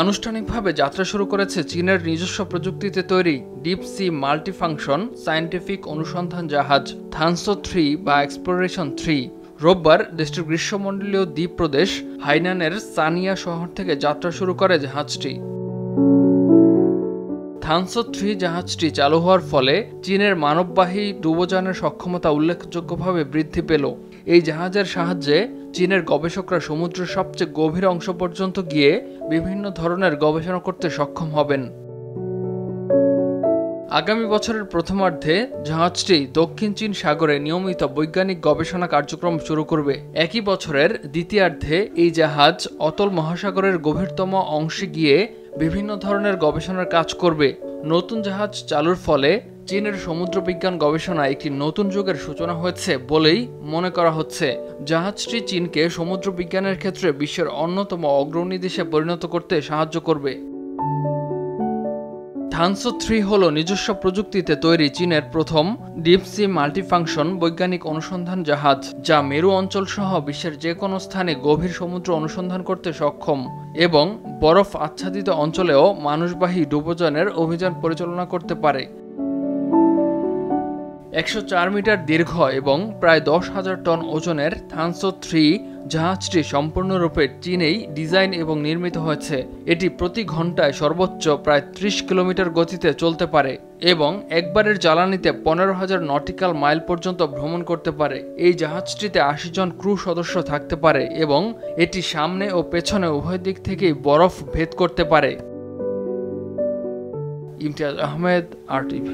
আনুষ্ঠানিকভাবে যাত্রা শুরু করেছে চীনের নিজস্ব প্রযুক্তিতে তৈরি ডিপ সি মাল্টিফাংশন সায়েন্টিফিক অনুসন্ধান জাহাজ থানসো 3 বা এক্সপ্লোরেশন 3। রোববার দেশটির গ্রীষ্মমণ্ডলীয় দ্বীপ প্রদেশ হাইনানের সানিয়া শহর থেকে যাত্রা শুরু করে জাহাজটি। থানসো 3 জাহাজটি চালু হওয়ার ফলে চীনের মানববাহী ডুবোযানের সক্ষমতা উল্লেখযোগ্যভাবে বৃদ্ধি পেল। এই জাহাজের সাহায্যে চীনের গবেষকরা সমুদ্রের সবচেয়ে গভীর অংশ পর্যন্ত গিয়ে বিভিন্ন ধরনের গবেষণা করতে সক্ষম হবেন। আগামী বছরের প্রথমার্ধে জাহাজটি দক্ষিণ চীন সাগরে নিয়মিত বৈজ্ঞানিক গবেষণা কার্যক্রম শুরু করবে। একই বছরের দ্বিতীয়ার্ধে এই জাহাজ অতল মহাসাগরের গভীরতম অংশে গিয়ে বিভিন্ন ধরনের গবেষণার কাজ করবে। নতুন জাহাজ চালুর ফলে চীনের সমুদ্রবিজ্ঞান গবেষণায় একটি নতুন যুগের সূচনা হয়েছে বলেই মনে করা হচ্ছে। জাহাজটি চীনকে সমুদ্র বিজ্ঞানের ক্ষেত্রে বিশ্বের অন্যতম অগ্রণী দেশে পরিণত করতে সাহায্য করবে। থানসো 3 হল নিজস্ব প্রযুক্তিতে তৈরি চীনের প্রথম ডিপ সি মাল্টিফাংশন বৈজ্ঞানিক অনুসন্ধান জাহাজ, যা মেরু অঞ্চল সহ বিশ্বের যে কোনো স্থানে গভীর সমুদ্র অনুসন্ধান করতে সক্ষম এবং বরফ আচ্ছাদিত অঞ্চলেও মানুষবাহী ডুবোযানের অভিযান পরিচালনা করতে পারে। 104 মিটার দীর্ঘ এবং প্রায় 10,000 টন ওজনের থানসো 3 জাহাজটি সম্পূর্ণরূপে চীনেই ডিজাইন এবং নির্মিত হয়েছে। এটি প্রতি ঘন্টায় সর্বোচ্চ প্রায় 30 কিলোমিটার গতিতে চলতে পারে এবং একবারের জ্বালানিতে 15,000 নটিক্যাল মাইল পর্যন্ত ভ্রমণ করতে পারে। এই জাহাজটিতে 80 জন ক্রু সদস্য থাকতে পারে এবং এটি সামনে ও পেছনে উভয় দিক থেকেই বরফ ভেদ করতে পারে। ইমতিয়াজ আহমেদ, RTV।